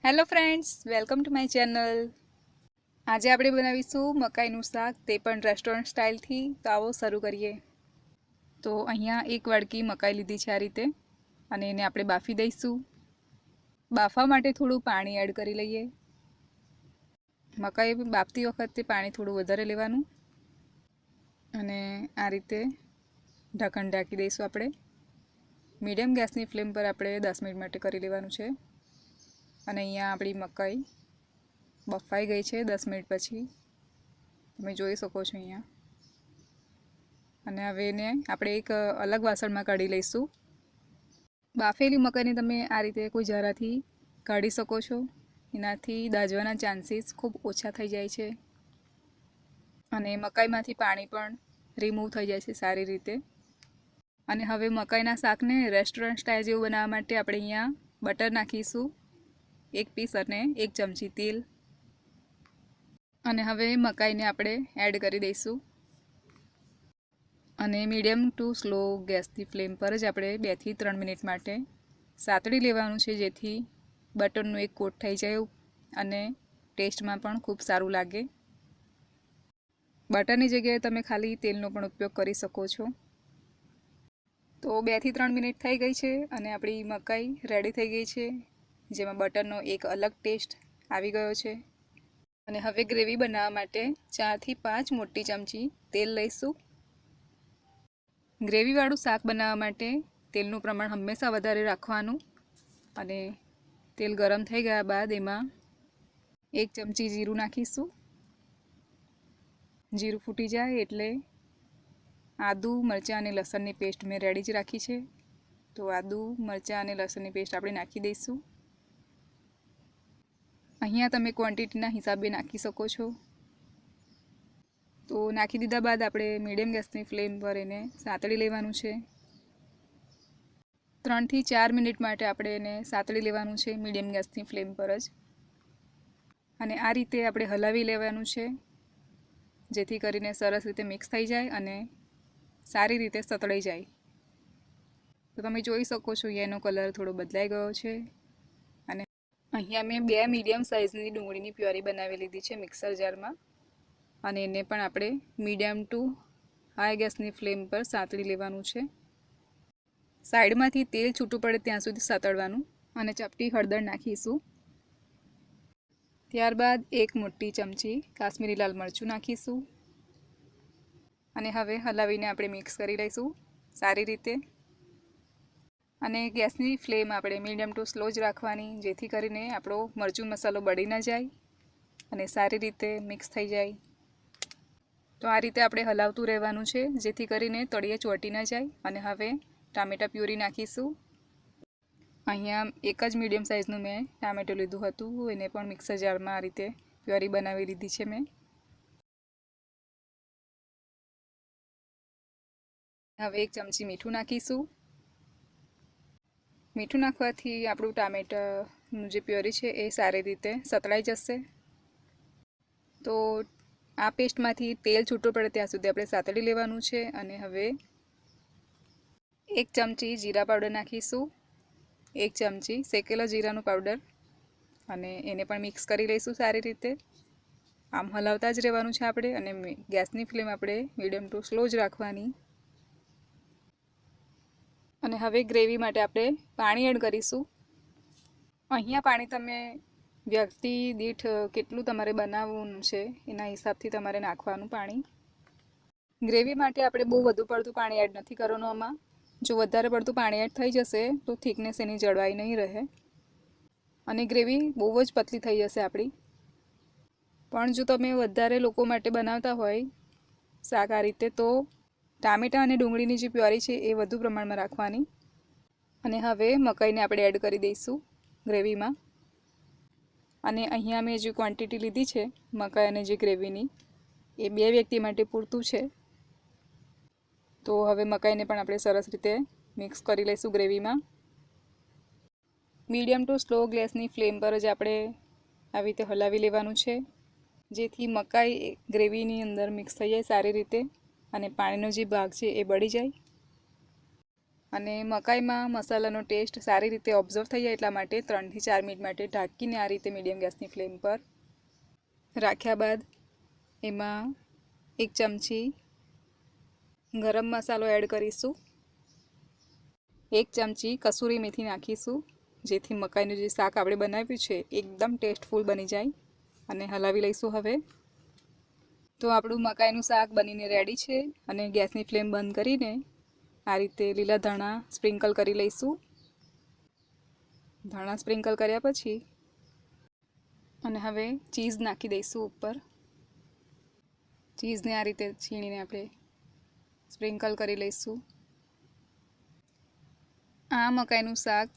Hello friends, welcome to my channel. આજે આપણે બનાવીશું મકાઈનું શાક, તે પણ રેસ્ટોરન્ટ સ્ટાઇલથી. તો આવો શરૂ કરીએ. તો અહીંયા એક વાડકી મકાઈ લીધી છે આ રીતે, અને એને આપણે બાફી દઈશું. બાફવા માટે થોડું પાણી એડ કરી લઈએ. મકાઈ બાફતી વખતે પાણી થોડું વધારે લેવાનું, અને આ રીતે ઢાંકણ ઢાંકી દઈશું આપણે. મીડિયમ ગેસની ફ્લેમ પર આપણે 10 મિનિટ માટે કરી લેવાનું છે. અને અહીંયા આપણી મકાઈ બફાઈ ગઈ છે 10 મિનિટ પછી, તમે જોઈ શકો છો અહીંયા. અને હવે એને આપણે એક અલગ વાસણમાં કાઢી લઈશું. બાફેલી મકાઈને તમે આ રીતે કોઈ જરાથી કાઢી શકો છો. એનાથી દાજવાના ચાન્સીસ ખૂબ ઓછા થઈ જાય છે, અને મકાઈમાંથી પાણી પણ રિમૂવ થઈ જાય છે સારી રીતે. અને હવે મકાઈના શાકને રેસ્ટોરન્ટ સ્ટાઇલ જેવું બનાવવા માટે આપણે અહીંયા બટર નાખીશું, 1 પીસ અને 1 ચમચી તેલ. અને હવે મકાઈને આપણે એડ કરી દઈશું, અને મીડિયમ ટુ સ્લો ગેસની ફ્લેમ પર જ આપણે 2 થી 3 મિનિટ માટે સાતળી લેવાનું છે, જેથી બટરનું એક કોટ થઈ જાય અને ટેસ્ટમાં પણ ખૂબ સારું લાગે. બટરની જગ્યાએ તમે ખાલી તેલનો પણ ઉપયોગ કરી શકો છો. તો 2 થી 3 મિનિટ થઈ ગઈ છે, અને આપણી મકાઈ રેડી થઈ ગઈ છે, જેમાં બટરનો એક અલગ ટેસ્ટ આવી ગયો છે. અને હવે ગ્રેવી બનાવવા માટે 4 થી 5 મોટી ચમચી તેલ લઈશું. ગ્રેવીવાળું શાક બનાવવા માટે તેલનું પ્રમાણ હંમેશા વધારે રાખવાનું. અને તેલ ગરમ થઈ ગયા બાદ એમાં 1 ચમચી જીરું નાખીશું. જીરું ફૂટી જાય એટલે આદુ, મરચાં અને લસણની પેસ્ટ મેં રેડી જ રાખી છે. તો આદુ, મરચાં અને લસણની પેસ્ટ આપણે નાખી દઈશું. અહીંયા તમે ક્વોન્ટિટીના હિસાબે નાખી શકો છો. તો નાખી દીધા બાદ આપણે મીડિયમ ગેસની ફ્લેમ પર એને સાતળી લેવાનું છે. 3 થી 4 મિનિટ માટે આપણે એને સાતળી લેવાનું છે મીડિયમ ગેસની ફ્લેમ પર જ. અને આ રીતે આપણે હલાવી લેવાનું છે, જેથી કરીને સરસ રીતે મિક્સ થઈ જાય અને સારી રીતે સતળાઈ જાય. તો તમે જોઈ શકો છો એનો કલર થોડો બદલાઈ ગયો છે. અને અહીંયા મેં 2 મીડિયમ સાઇઝની ડુંગળીની પ્યોરી બનાવી લીધી છે મિક્સર જારમાં, અને એને પણ આપણે મીડિયમ ટુ હાઈ ગેસની ફ્લેમ પર સાતળી લેવાનું છે. સાઈડમાંથી તેલ છૂટું પડે ત્યાં સુધી સાતળવાનું, અને ચપટી હળદર નાખીશું. ત્યારબાદ 1 મોટી ચમચી કાશ્મીરી લાલ મરચું નાખીશું, અને હવે હલાવીને આપણે મિક્સ કરી લઈશું સારી રીતે. અને ગેસની ફ્લેમ આપણે મીડિયમ ટુ સ્લો જ રાખવાની, જેથી કરીને આપણો મરચું મસાલો બળી ન જાય અને સારી રીતે મિક્સ થઈ જાય. તો આ રીતે આપણે હલાવતું રહેવાનું છે, જેથી કરીને તળિયે ચોંટી ન જાય. અને હવે ટામેટા પ્યુરી નાખીશું. અહીંયા એક જ મીડિયમ સાઇઝનું મેં ટામેટું લીધું હતું, એને પણ મિક્સર જારમાં આ રીતે પ્યોરી બનાવી લીધી છે મેં. હવે 1 ચમચી મીઠું નાખીશું. મીઠું નાખવાથી આપણું ટામેટાનું જે પ્યોરી છે એ સારી રીતે સતળાઈ જશે. તો આ પેસ્ટમાંથી તેલ છૂટું પડે ત્યાં સુધી આપણે સાતળી લેવાનું છે. અને હવે 1 ચમચી જીરા પાવડર નાખીશું, 1 ચમચી શેકેલા જીરાનું પાવડર, અને એને પણ મિક્સ કરી લઈશું સારી રીતે. આમ હલાવતા જ રહેવાનું છે આપણે, અને ગેસની ફ્લેમ આપણે મીડિયમ ટુ સ્લો જ રાખવાની. અને હવે ગ્રેવી માટે આપણે પાણી એડ કરીશું. અહીંયા પાણી તમે વ્યક્તિ દીઠ કેટલું તમારે બનાવવાનું છે એના હિસાબથી તમારે નાખવાનું પાણી. ગ્રેવી માટે આપણે બહુ વધુ પડતું પાણી એડ નથી કરવાનું આમાં. જો વધારે પડતું પાણી એડ થઈ જશે તો થિકનેસ એની જળવાઈ નહીં રહે, અને ગ્રેવી બહુ જ પતલી થઈ જશે આપણી. પણ જો તમે વધારે લોકો માટે બનાવતા હોય શાક આ રીતે, તો ટામેટાં અને ડુંગળીની જે પ્યોરી છે એ વધુ પ્રમાણમાં રાખવાની. અને હવે મકાઈને આપણે એડ કરી દઈશું ગ્રેવીમાં. અને અહીંયા મેં જે ક્વોન્ટિટી લીધી છે મકાઈ અને જે ગ્રેવીની, એ 2 વ્યક્તિ માટે પૂરતું છે. તો હવે મકાઈને પણ આપણે સરસ રીતે મિક્સ કરી લઈશું ગ્રેવીમાં. મીડિયમ ટુ સ્લો ગેસની ફ્લેમ પર જ આપણે આવી રીતે હલાવી લેવાનું છે, જેથી મકાઈ ગ્રેવીની અંદર મિક્સ થઈ જાય સારી રીતે, અને પાણીનો જે ભાગ છે એ બળી જાય. અને મકાઈમાં મસાલાનો ટેસ્ટ સારી રીતે ઓબ્ઝર્વ થઈ જાય એટલા માટે 3 થી 4 મિનિટ માટે ઢાંકીને આ રીતે મીડિયમ ગેસની ફ્લેમ પર રાખ્યા બાદ એમાં 1 ચમચી ગરમ મસાલો એડ કરીશું, 1 ચમચી કસૂરી મેથી નાખીશું, જેથી મકાઈનું જે શાક આપણે બનાવ્યું છે એકદમ ટેસ્ટફુલ બની જાય. અને હલાવી લઈશું. હવે તો આપણું મકાઈનું શાક બનીને રેડી છે અને ગેસની ફ્લેમ બંધ કરીને આ રીતે લીલા ધાણા સ્પ્રિંકલ કરી લઈશું. ધાણા સ્પ્રિંકલ કર્યા પછી અને હવે ચીઝ નાખી દઈશું ઉપર. ચીઝને આ રીતે છીણીને આપણે સ્પ્રિંકલ કરી લઈશું. આ મકાઈનું શાક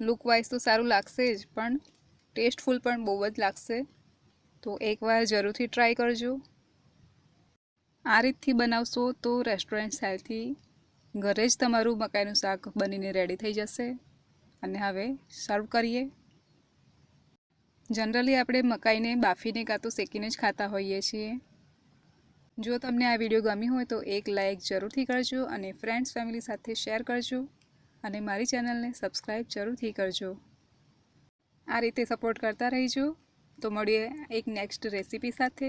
લુકવાઇઝ તો સારું લાગશે જ, પણ ટેસ્ટફુલ પણ બહુ જ લાગશે. તો એકવાર જરૂરથી ટ્રાય કરજો. આ રીતથી બનાવશો તો રેસ્ટોરન્ટ સ્ટાઇલથી ઘરે જ તમારું મકાઈનું શાક બનીને રેડી થઈ જશે. અને હવે સર્વ કરીએ. જનરલી આપણે મકાઈને બાફીને કાં તો શેકીને જ ખાતા હોઈએ છીએ. જો તમને આ વિડીયો ગમી હોય તો એક લાઇક જરૂરથી કરજો અને ફ્રેન્ડ્સ ફેમિલી સાથે શેર કરજો અને મારી ચેનલને સબસ્ક્રાઈબ જરૂરથી કરજો. આ રીતે સપોર્ટ કરતા રહીજો. તો મળીએ એક નેક્સ્ટ રેસીપી સાથે.